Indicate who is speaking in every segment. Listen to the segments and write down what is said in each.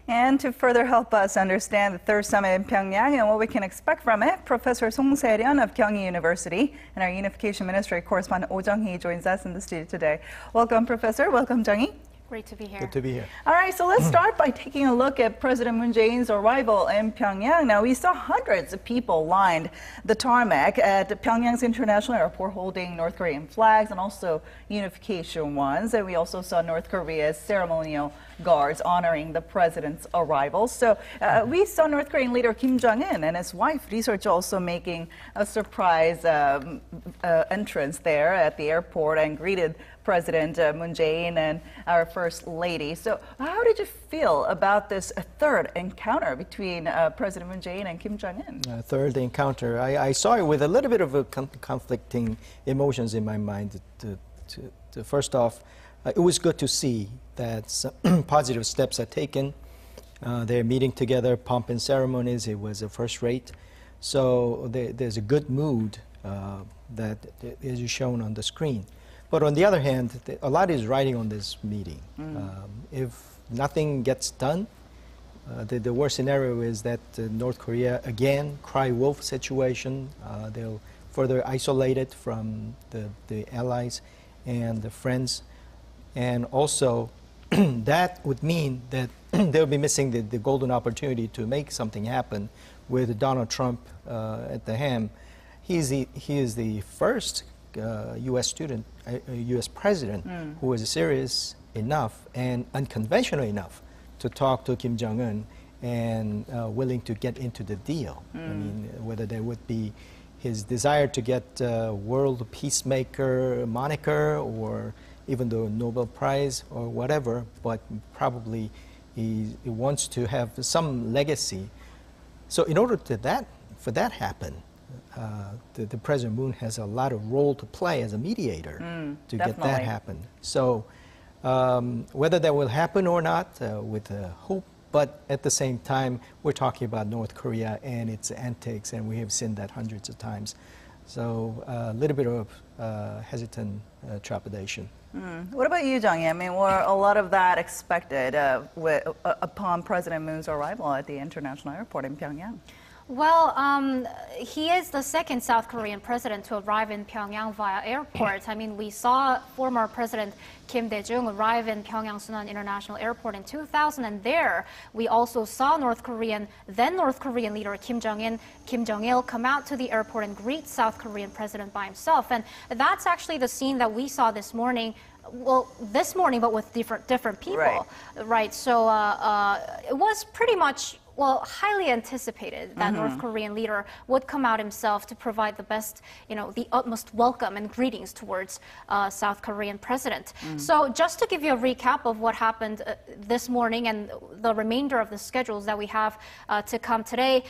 Speaker 1: And to further help us understand the third summit in Pyeongyang and what we can expect from it, Professor Song Se-ryun of Kyung University and our Unification Ministry correspondent Oh Jung-hee joins us in the studio today. Welcome, Professor. Welcome, Jung-hee.
Speaker 2: Great to be here.
Speaker 3: Good to be here.
Speaker 1: All right, so let's start by taking a look at President Moon Jae-in's arrival in Pyeongyang. Now, we saw hundreds of people lined the tarmac at Pyeongyang's International Airport holding North Korean flags and also unification ones. And we also saw North Korea's ceremonial guards honoring the president's arrival. So we saw North Korean leader Kim Jong-un and his wife Ri Sol-ju also making a surprise entrance there at the airport and greeted President Moon Jae-in and our First Lady. So how did you feel about this third encounter between President Moon Jae-in and Kim Jong-un?
Speaker 3: Third encounter. I saw it with a little bit of a conflicting emotions in my mind. First off, it was good to see that some positive steps are taken. They're meeting together, pomp and ceremonies. It was a first rate. So there's a good mood that is shown on the screen. But on the other hand, a lot is riding on this meeting. If nothing gets done, the worst scenario is that North Korea, again, cry wolf situation. They'll further isolate it from the allies and the friends. And also, that would mean that they'll be missing the golden opportunity to make something happen with Donald Trump at the helm. He is the first U.S. president who is serious enough and unconventional enough to talk to Kim Jong-un and willing to get into the deal. I mean, whether there would be his desire to get world peacemaker moniker or even the Nobel Prize or whatever, but probably he wants to have some legacy. So in order for that happen, the President Moon has a lot of role to play as a mediator to
Speaker 1: definitely
Speaker 3: get that happen. So whether that will happen or not, with hope, but at the same time, we're talking about North Korea and its antics, and we have seen that hundreds of times. So a little bit of hesitant trepidation.
Speaker 1: What about you, Jung-hee? I mean, were a lot of that expected upon President Moon's arrival at the international airport in Pyeongyang?
Speaker 2: Well, he is the second South Korean president to arrive in Pyeongyang via airport. I mean, we saw former President Kim Dae-jung arrive in Pyeongyang Sunan International Airport in 2000, and there we also saw then North Korean leader Kim Jong-un, Kim Jong-il come out to the airport and greet South Korean president by himself. And that's actually the scene that we saw this morning. Well, this morning, but with different people, right? So it was pretty much, well, highly anticipated that North Korean leader would come out himself to provide the best, the utmost welcome and greetings towards South Korean president. So just to give you a recap of what happened this morning and the remainder of the schedules that we have to come today.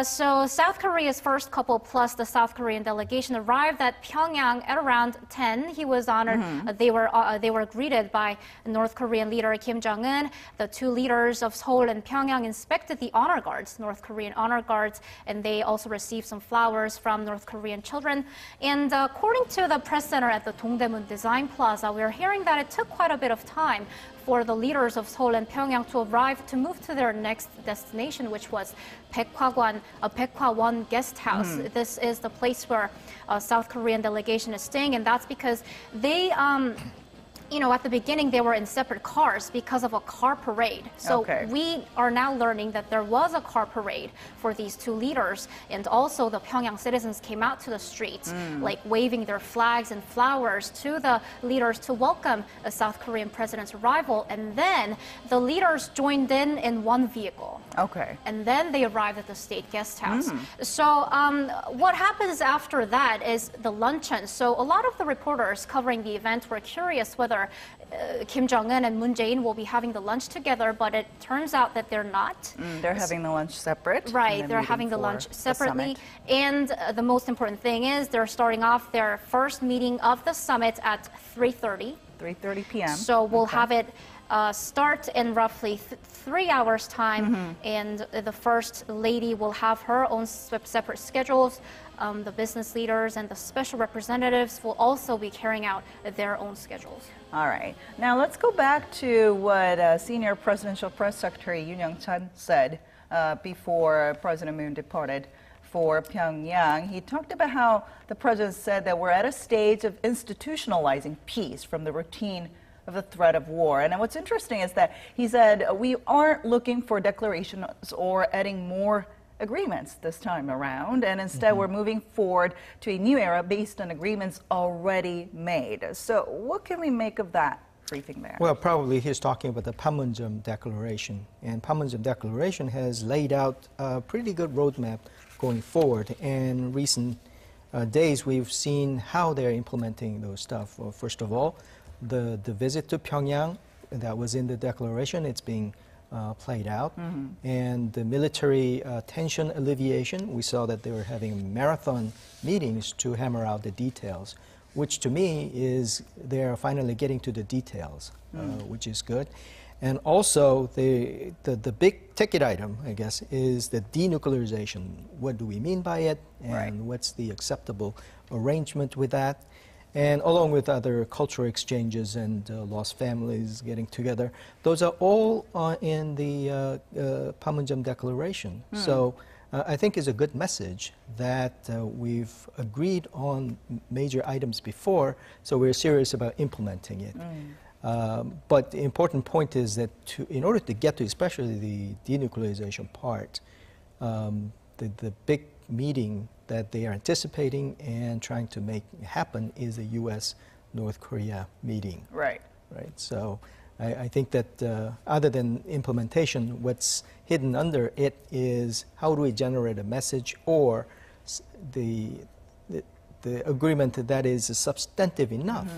Speaker 2: So South Korea's first couple plus the South Korean delegation arrived at Pyeongyang at around 10. He was honored. They were greeted by North Korean leader Kim Jong-un. The two leaders of Seoul and Pyeongyang inspected the honor guards, North Korean honor guards, and they also received some flowers from North Korean children. And according to the press center at the Dongdaemun Design Plaza, we are hearing that it took quite a bit of time for the leaders of Seoul and Pyeongyang to arrive to move to their next destination, which was Baekwawon guest house. This is the place where South Korean delegation is staying, and that's because they at the beginning, they were in separate cars because of a car parade. So we are now learning that there was a car parade for these two leaders. And also the Pyeongyang citizens came out to the streets, like waving their flags and flowers to the leaders to welcome a South Korean president's arrival. And then the leaders joined in one vehicle. And then they arrived at the state guest house. So what happens after that is the luncheon. So a lot of the reporters covering the event were curious whether Kim Jong-un and Moon Jae-in will be having the lunch together, but it turns out that they're not.
Speaker 1: They're having the lunch separate.
Speaker 2: Right, they're having the lunch separately. And the most important thing is they're starting off their first meeting of the summit at 3:30.
Speaker 1: 3:30 p.m.
Speaker 2: So we'll have it start in roughly 3 hours time, and the First Lady will have her own separate schedules. The business leaders and the special representatives will also be carrying out their own schedules.
Speaker 1: All right. Now let's go back to what Senior Presidential Press Secretary Yoon Young-chan said before President Moon departed for Pyongyang. He talked about how the president said that we're at a stage of institutionalizing peace from the routine of the threat of war. And what's interesting is that he said we aren't looking for declarations or adding more agreements this time around, and instead we're moving forward to a new era based on agreements already made. So what can we make of that briefing there?
Speaker 3: Well, probably he's talking about the Panmunjom Declaration, and Panmunjom Declaration has laid out a pretty good roadmap going forward. And recent days we've seen how they're implementing those stuff. Well, first of all, the visit to Pyongyang that was in the declaration, it's being played out. And the military tension alleviation, we saw that they were having marathon meetings to hammer out the details, which to me is they're finally getting to the details, which is good. And also the big ticket item, I guess, is the denuclearization. What do we mean by it, and what's the acceptable arrangement with that? And along with other cultural exchanges and lost families getting together, those are all in the Panmunjom Declaration. So I think it's a good message that we've agreed on major items before, so we're serious about implementing it. But the important point is that in order to get to especially the denuclearization part, the big meeting that they are anticipating and trying to make happen is the U.S.-North Korea meeting.
Speaker 1: Right.
Speaker 3: So I think that other than implementation, what's hidden under it is how do we generate a message or the agreement that is substantive enough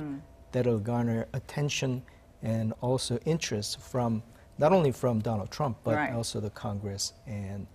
Speaker 3: that will garner attention and also interest from not only from Donald Trump, but also the Congress and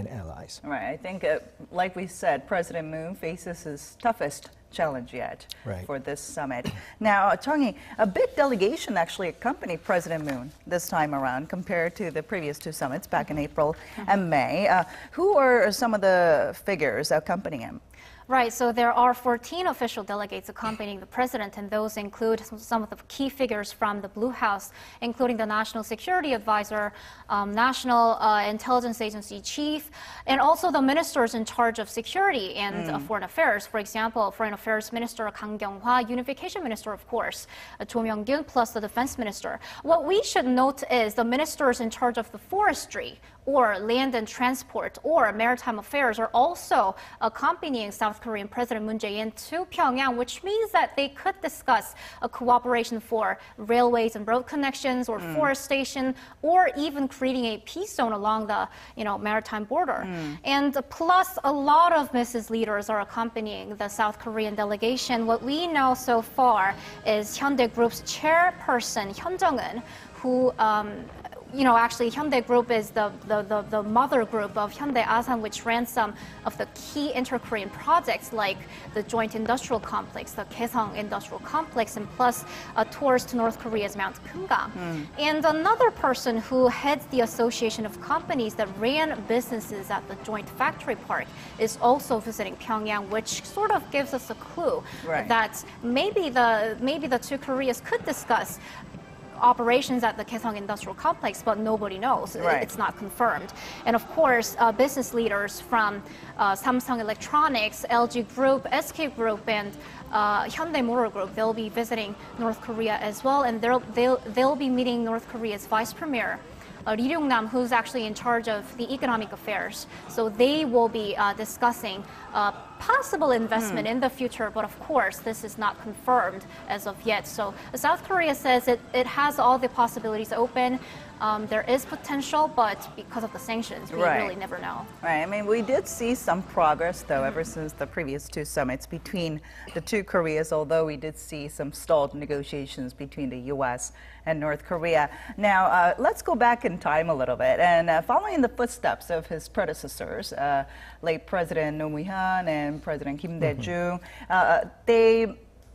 Speaker 3: allies.
Speaker 1: Right. I think, like we said, President Moon faces his toughest challenge yet for this summit. Now, Jung-hee, a big delegation actually accompanied President Moon this time around compared to the previous two summits back in April and May. Who are some of the figures accompanying him?
Speaker 2: Right, so there are 14 official delegates accompanying the president, and those include some of the key figures from the Blue House, including the National Security Advisor, National Intelligence Agency Chief, and also the ministers in charge of security and foreign affairs. For example, Foreign Affairs Minister Kang Kyung, Unification Minister, of course, Cho Myung-kyun, plus the Defense Minister. What we should note is the ministers in charge of the forestry, or land and transport, or maritime affairs are also accompanying South Korean President Moon Jae-in to Pyongyang, which means that they could discuss a cooperation for railways and road connections, or forestation, or even creating a peace zone along the maritime border. And plus, a lot of Mrs. leaders are accompanying the South Korean delegation. What we know so far is Hyundai Group's chairperson, Kim Jong-un, who actually Hyundai Group is the mother group of Hyundai Asan, which ran some of the key inter-Korean projects like the Joint Industrial Complex, the Kaesong Industrial Complex, and plus tours to North Korea's Mount Kumgang. And another person who heads the Association of Companies that ran businesses at the Joint Factory Park is also visiting Pyongyang, which sort of gives us a clue that maybe the two Koreas could discuss operations at the Kaesong Industrial Complex, but nobody knows. It's not confirmed. And of course, business leaders from Samsung Electronics, LG Group, SK Group, and Hyundai Motor Group, they'll be visiting North Korea as well, and they'll be meeting North Korea's Vice Premier, Lee Ryong-nam, who's actually in charge of the economic affairs. So they will be discussing possible investment in the future, but of course, this is not confirmed as of yet. So South Korea says it has all the possibilities open. There is potential, but because of the sanctions, we really never know.
Speaker 1: I mean, we did see some progress, though, ever since the previous two summits between the two Koreas, although we did see some stalled negotiations between the U.S. and North Korea. Now, let's go back in time a little bit. And following in the footsteps of his predecessors, late President Roh Moo-hyun and President Kim Dae-jung, they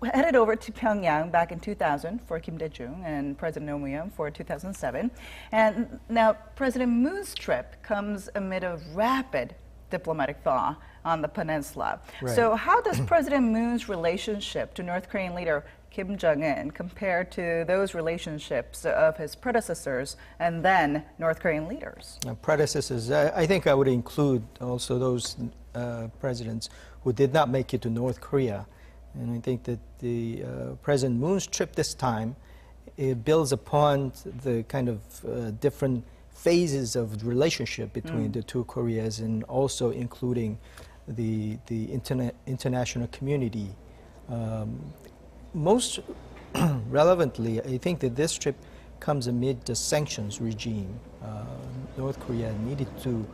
Speaker 1: headed over to Pyongyang back in 2000 for Kim Dae-jung and President Oh Jung-hee for 2007. And now President Moon's trip comes amid a rapid diplomatic thaw on the peninsula.
Speaker 3: Right.
Speaker 1: So how does President Moon's relationship to North Korean leader Kim Jong-un compare to those relationships of his predecessors and then North Korean leaders?
Speaker 3: Predecessors, I think I would include also those presidents who did not make it to North Korea. And I think that the President Moon's trip this time, it builds upon the kind of different phases of the relationship between the two Koreas, and also including the international community. Most relevantly, I think that this trip comes amid the sanctions regime. North Korea needed to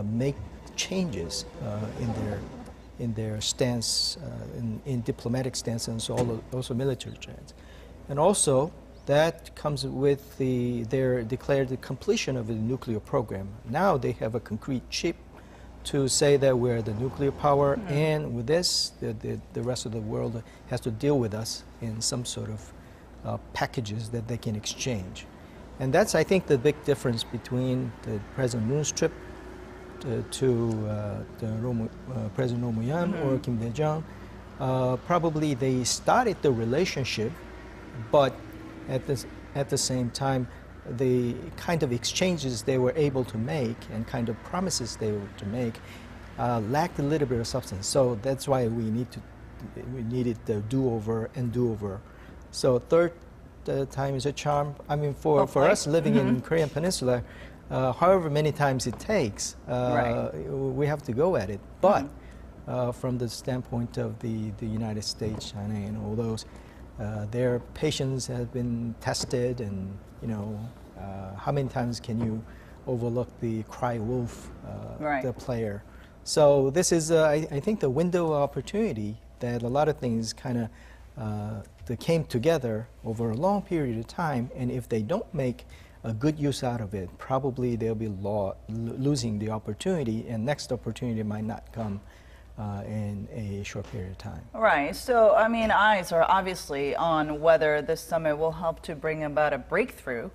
Speaker 3: make changes in their stance, in diplomatic stance, and also military stance. And also, that comes with their declared completion of the nuclear program. Now they have a concrete chip to say that we're the nuclear power, and with this, the rest of the world has to deal with us in some sort of packages that they can exchange. And that's, I think, the big difference between the President Moon's trip to President Oh Jung-hee or Kim Dae-jung. Probably they started the relationship, but at the same time, the kind of exchanges they were able to make and kind of promises they were to make lacked a little bit of substance. So that's why we needed the do-over and do-over. So third time is a charm. I mean, for us living in Korean Peninsula, however many times it takes, we have to go at it. But from the standpoint of the United States, China, and all those, their patience has been tested, and how many times can you overlook the cry wolf, the player? So this is, I think, the window of opportunity that a lot of things kind of that came together over a long period of time, and if they don't make a good use out of it, probably they'll be losing the opportunity, and next opportunity might not come in a short period of time.
Speaker 1: Right. So, I mean, eyes are obviously on whether this summit will help to bring about a breakthrough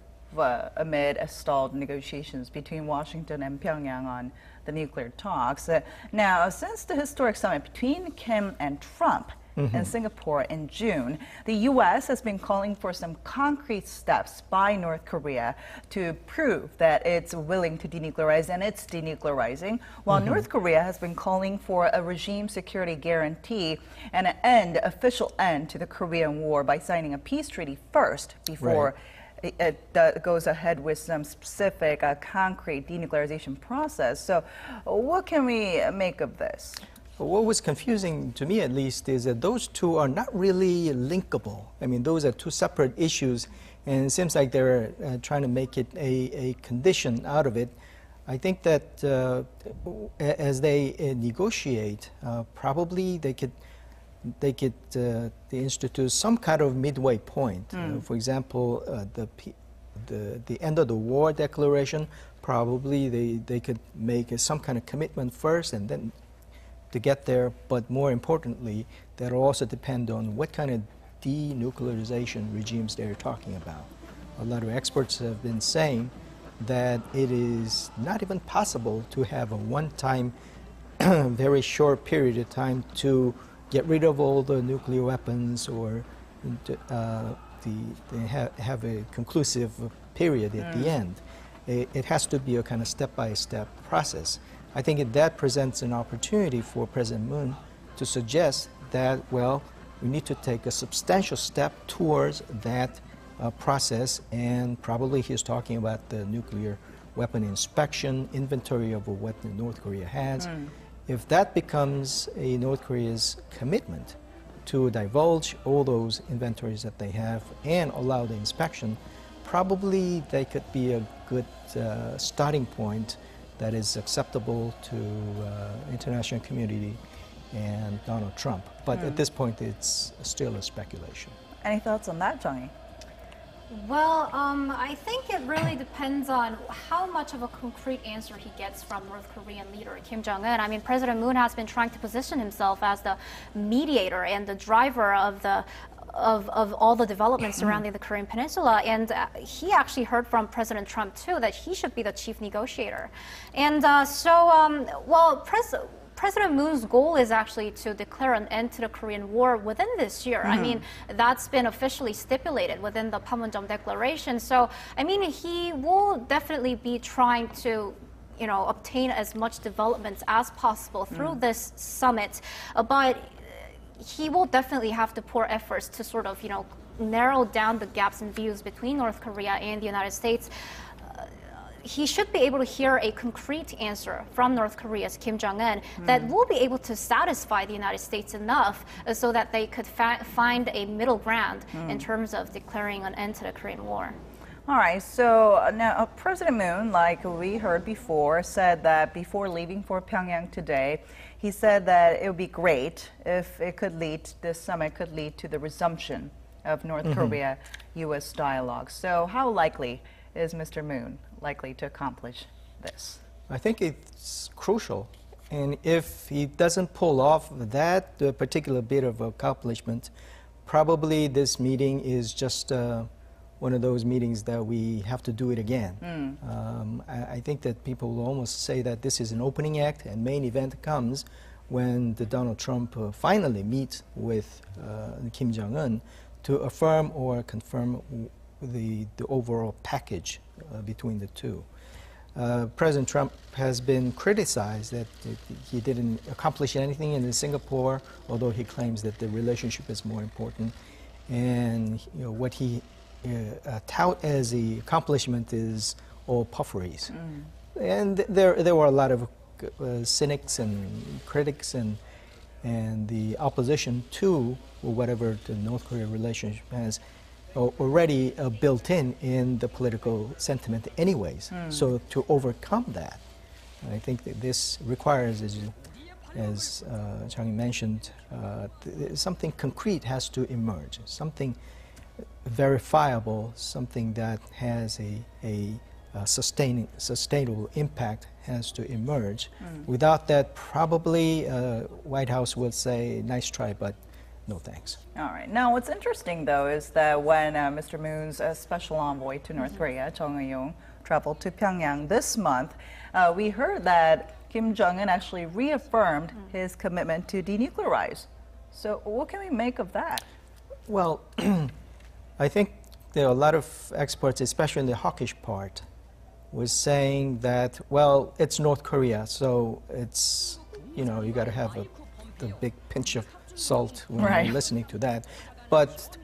Speaker 1: amid stalled negotiations between Washington and Pyongyang on the nuclear talks. Now, since the historic summit between Kim and Trump in Singapore in June, the U.S. has been calling for some concrete steps by North Korea to prove that it's willing to denuclearize, and it's denuclearizing, while North Korea has been calling for a regime security guarantee and an official end to the Korean War by signing a peace treaty first before it goes ahead with some specific concrete denuclearization process. So what can we make of this?
Speaker 3: What was confusing to me, at least, is that those two are not really linkable. I mean, those are two separate issues, and it seems like they're trying to make it a condition out of it. I think that as they negotiate, probably they could institute some kind of midway point. For example, the end of the war declaration, probably they could make some kind of commitment first and then to get there, but more importantly, that'll also depend on what kind of denuclearization regimes they're talking about. A lot of experts have been saying that it is not even possible to have a one-time, very short period of time to get rid of all the nuclear weapons or have a conclusive period at the end. It has to be a kind of step-by-step process. I think that presents an opportunity for President Moon to suggest that, well, we need to take a substantial step towards that process, and probably he's talking about the nuclear weapon inspection, inventory of what North Korea has. If that becomes a North Korea's commitment to divulge all those inventories that they have and allow the inspection, probably they could be a good starting point that is acceptable to international community and Donald Trump. But at this point, it's still a speculation.
Speaker 1: Any thoughts on that, Jung-hee?
Speaker 2: Well, I think it really depends on how much of a concrete answer he gets from North Korean leader Kim Jong-un. I mean, President Moon has been trying to position himself as the mediator and the driver of all the developments surrounding the Korean Peninsula, and he actually heard from President Trump too that he should be the chief negotiator. And President Moon's goal is actually to declare an end to the Korean War within this year. I mean, that's been officially stipulated within the Panmunjom Declaration. So, I mean, he will definitely be trying to, you know, obtain as much developments as possible through this summit. But he will definitely have to pour efforts to sort of, you know, narrow down the gaps in views between North Korea and the United States. He should be able to hear a concrete answer from North Korea's Kim Jong-un that will be able to satisfy the United States enough so that they could find a middle ground in terms of declaring an end to the Korean War.
Speaker 1: All right, so now President Moon, like we heard before, said that before leaving for Pyongyang today, he said that it would be great if this summit could lead to the resumption of North Korea-U.S. dialogue. So how likely is Mr. Moon likely to accomplish this?
Speaker 3: I think it's crucial. And if he doesn't pull off that particular bit of accomplishment, probably this meeting is just one of those meetings that we have to do it again. I think that people will almost say that this is an opening act, and main event comes when Donald Trump finally meets with Kim Jong-un to affirm or confirm the overall package between the two. President Trump has been criticized that he didn't accomplish anything in Singapore, although he claims that the relationship is more important. And you know, what he tout as the accomplishment is all puffery. And there were a lot of cynics and critics and the opposition to whatever the North Korea relationship has already built in the political sentiment anyways. So to overcome that, I think that this requires, as Jung-hee mentioned, something concrete has to emerge, something verifiable, something that has a sustainable impact has to emerge. Without that, probably White House would say, nice try, but no thanks.
Speaker 1: All right. Now, what's interesting, though, is that when Mr. Moon's special envoy to North Korea, Chung Eui-yong, traveled to Pyongyang this month, we heard that Kim Jong-un actually reaffirmed his commitment to denuclearize. So what can we make of that?
Speaker 3: Well, I think there are a lot of experts, especially in the hawkish part, was saying that, well, it's North Korea, so it's, you know, you got to have the big pinch of salt when you're listening to that. But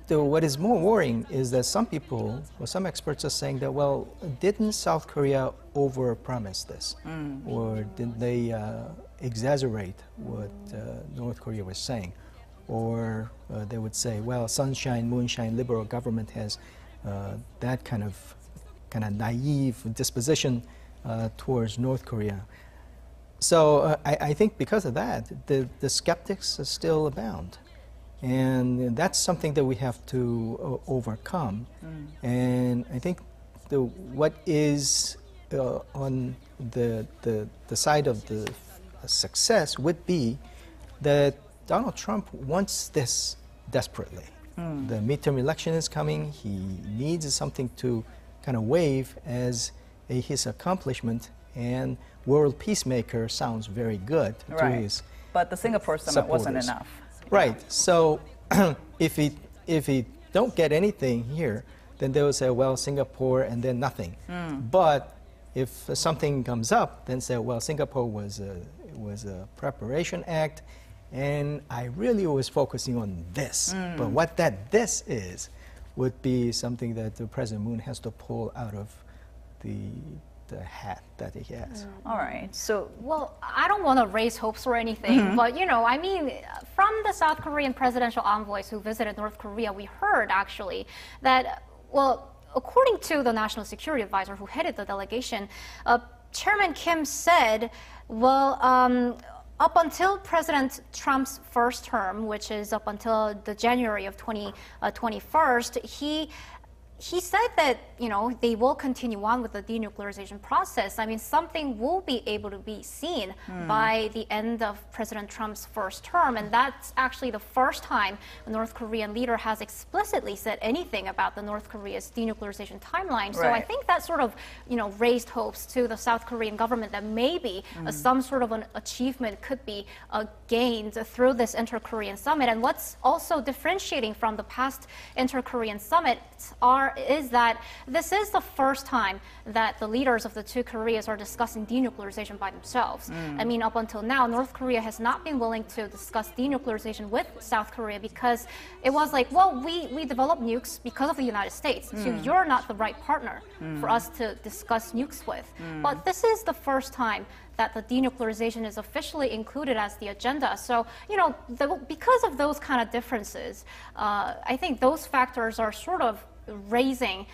Speaker 3: what is more worrying is that some people, or some experts are saying that, well, didn't South Korea overpromise this? Or did they exaggerate what North Korea was saying? Or they would say, well, sunshine, moonshine, liberal government has that kind of naive disposition towards North Korea. So I think because of that, the skeptics still abound. And that's something that we have to overcome. And I think what is on the side of the success would be that Donald Trump wants this desperately. The midterm election is coming. He needs something to kind of wave as his accomplishment, and world peacemaker sounds very good to his
Speaker 1: But the Singapore summit wasn't enough.
Speaker 3: Right. So if he don't get anything here, then they will say, well, Singapore and then nothing. But if something comes up, then say, well, Singapore was a preparation act, and I really was focusing on this. But what this is would be something that the President Moon has to pull out of the hat that he has.
Speaker 1: All right. So,
Speaker 2: well, I don't want to raise hopes or anything, but you know, I mean, from the South Korean presidential envoys who visited North Korea, we heard actually that, well, according to the National Security Advisor who headed the delegation, Chairman Kim said, well, up until President Trump's first term, which is up until the January of 2021, he he said that, they will continue on with the denuclearization process. I mean, something will be able to be seen by the end of President Trump's first term. And that's actually the first time a North Korean leader has explicitly said anything about the North Korea's denuclearization timeline. So I think that sort of, raised hopes to the South Korean government that maybe some sort of an achievement could be gained through this inter-Korean summit. And what's also differentiating from the past inter-Korean summits is that this is the first time that the leaders of the two Koreas are discussing denuclearization by themselves. I mean, up until now, North Korea has not been willing to discuss denuclearization with South Korea because it was like, well, we developed nukes because of the United States, so you're not the right partner for us to discuss nukes with. But this is the first time that the denuclearization is officially included as the agenda. So, because of those kind of differences, I think those factors are sort of raising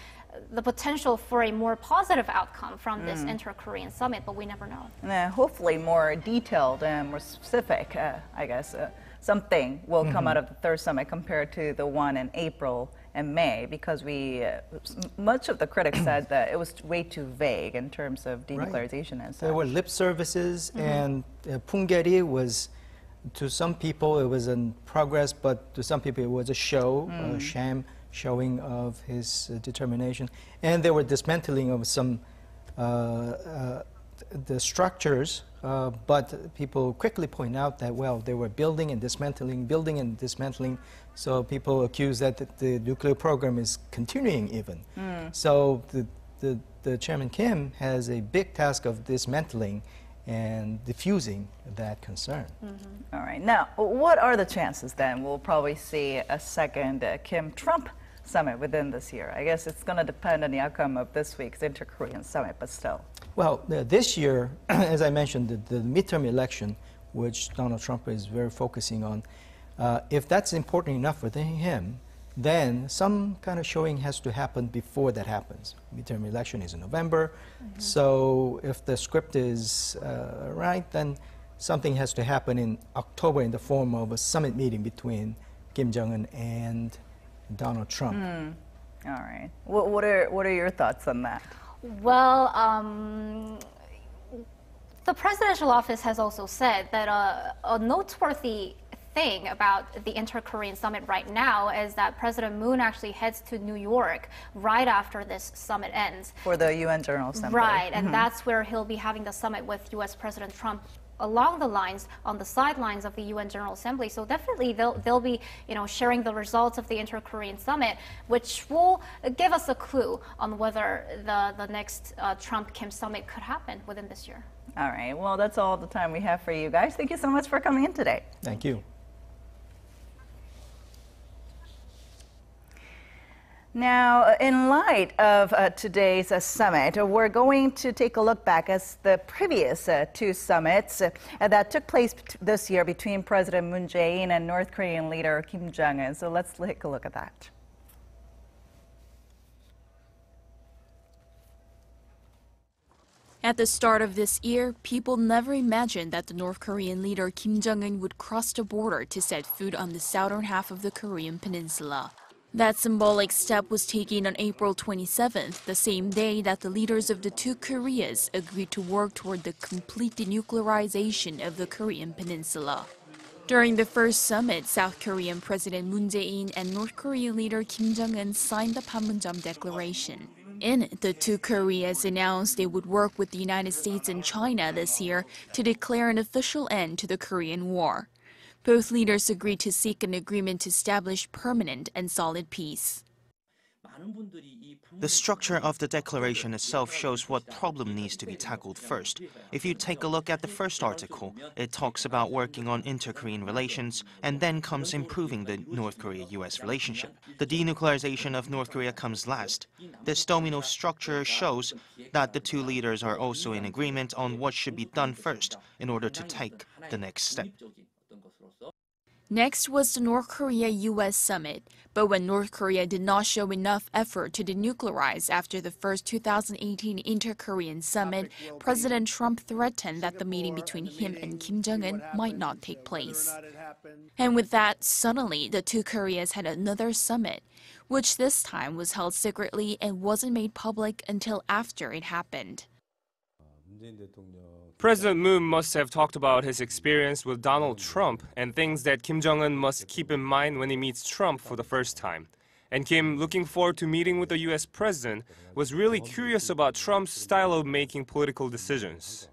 Speaker 2: the potential for a more positive outcome from this inter-Korean summit, but we never know.
Speaker 1: And hopefully more detailed and more specific, I guess, something will come out of the third summit compared to the one in April and May, because much of the critics said that it was way too vague in terms of denuclearization and such.
Speaker 3: There were lip services, and Punggye-ri was, to some people, it was in progress, but to some people it was a show, a sham showing of his determination. And there were dismantling of some the structures, but people quickly point out that, well, they were building and dismantling, so people accuse that the nuclear program is continuing even. So the Chairman Kim has a big task of dismantling and diffusing that concern.
Speaker 1: All right. Now, what are the chances then we'll probably see a second Kim-Trump summit within this year? I guess it's going to depend on the outcome of this week's inter-Korean summit, but still.
Speaker 3: Well, this year, as I mentioned, the midterm election, which Donald Trump is very focusing on, if that's important enough for him, then some kind of showing has to happen before that happens. Midterm election is in November, so if the script is right, then something has to happen in October in the form of a summit meeting between Kim Jong-un and Donald Trump.
Speaker 1: All right. What are your thoughts on that?
Speaker 2: Well, the presidential office has also said that a noteworthy thing about the inter-Korean summit right now is that President Moon actually heads to New York right after this summit ends.
Speaker 1: For the UN General Assembly.
Speaker 2: Right, and that's where he'll be having the summit with U.S. President Trump along the lines, on the sidelines of the UN General Assembly. So definitely they'll be, sharing the results of the inter-Korean summit, which will give us a clue on whether the next Trump-Kim summit could happen within this year.
Speaker 1: All right, well, that's all the time we have for you guys. Thank you so much for coming in today.
Speaker 3: Thank you.
Speaker 1: Now, in light of today's summit, we're going to take a look back at the previous two summits that took place this year between President Moon Jae-in and North Korean leader Kim Jong-un. So let's take a look at that.
Speaker 4: At the start of this year, people never imagined that the North Korean leader Kim Jong-un would cross the border to set foot on the southern half of the Korean peninsula. That symbolic step was taken on April 27th, the same day that the leaders of the two Koreas agreed to work toward the complete denuclearization of the Korean peninsula. During the first summit, South Korean President Moon Jae-in and North Korean leader Kim Jong-un signed the Panmunjom Declaration. In it, the two Koreas announced they would work with the United States and China this year to declare an official end to the Korean War. Both leaders agreed to seek an agreement to establish permanent and solid peace.
Speaker 5: The structure of the declaration itself shows what problem needs to be tackled first. If you take a look at the first article, it talks about working on inter-Korean relations, and then comes improving the North Korea-US relationship. The denuclearization of North Korea comes last. This domino structure shows that the two leaders are also in agreement on what should be done first in order to take the next step.
Speaker 4: Next was the North Korea-US summit, but when North Korea did not show enough effort to denuclearize after the first 2018 Inter-Korean summit, President Trump threatened that the meeting between him and Kim Jong-un might not take place. And with that, suddenly the two Koreas had another summit, which this time was held secretly and wasn't made public until after it happened.
Speaker 6: President Moon must have talked about his experience with Donald Trump and things that Kim Jong-un must keep in mind when he meets Trump for the first time. And Kim, looking forward to meeting with the US president, was really curious about Trump's style of making political decisions.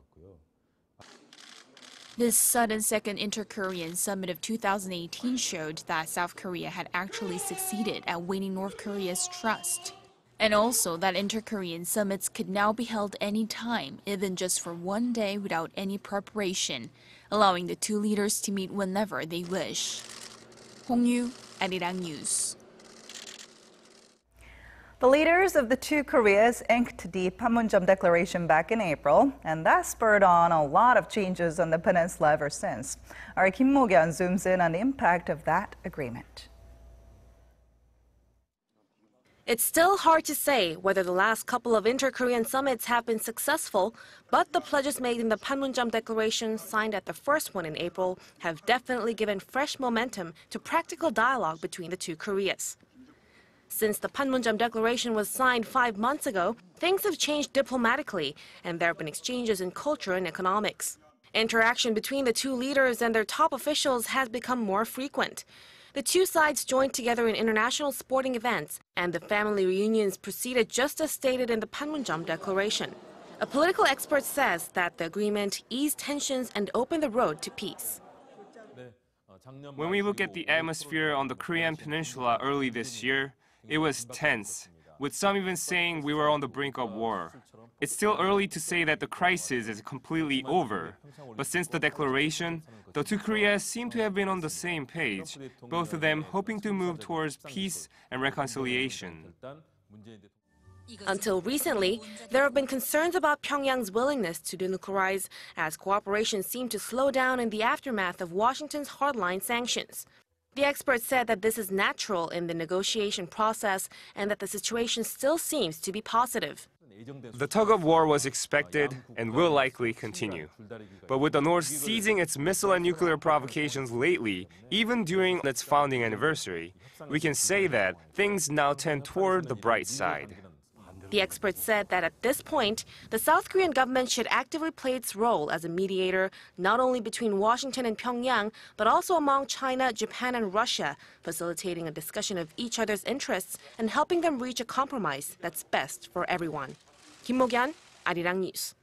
Speaker 4: This sudden second inter-Korean summit of 2018 showed that South Korea had actually succeeded at winning North Korea's trust. And also that inter-Korean summits could now be held anytime, even just for one day without any preparation, allowing the two leaders to meet whenever they wish. Hong-yu, Arirang News.
Speaker 1: The leaders of the two Koreas inked the Panmunjom Declaration back in April, and that spurred on a lot of changes on the peninsula ever since. Our Kim Jong-un zooms in on the impact of that agreement.
Speaker 7: It's still hard to say whether the last couple of inter-Korean summits have been successful, but the pledges made in the Panmunjom Declaration, signed at the first one in April, have definitely given fresh momentum to practical dialogue between the two Koreas. Since the Panmunjom Declaration was signed 5 months ago, things have changed diplomatically, and there have been exchanges in culture and economics. Interaction between the two leaders and their top officials has become more frequent. The two sides joined together in international sporting events, and the family reunions proceeded just as stated in the Panmunjom Declaration. A political expert says that the agreement eased tensions and opened the road to peace.
Speaker 6: When we look at the atmosphere on the Korean peninsula early this year, it was tense, with some even saying we were on the brink of war. It's still early to say that the crisis is completely over, but since the declaration, the two Koreas seem to have been on the same page, both of them hoping to move towards peace and reconciliation.
Speaker 7: Until recently, there have been concerns about Pyongyang's willingness to denuclearize, as cooperation seemed to slow down in the aftermath of Washington's hardline sanctions. The expert said that this is natural in the negotiation process and that the situation still seems to be positive.
Speaker 6: The tug-of-war was expected and will likely continue. But with the North ceasing its missile and nuclear provocations lately, even during its founding anniversary, we can say that things now tend toward the bright side.
Speaker 7: The expert said that at this point, the South Korean government should actively play its role as a mediator, not only between Washington and Pyongyang, but also among China, Japan, and Russia, facilitating a discussion of each other's interests and helping them reach a compromise that's best for everyone. Kim Jong-un, Arirang News.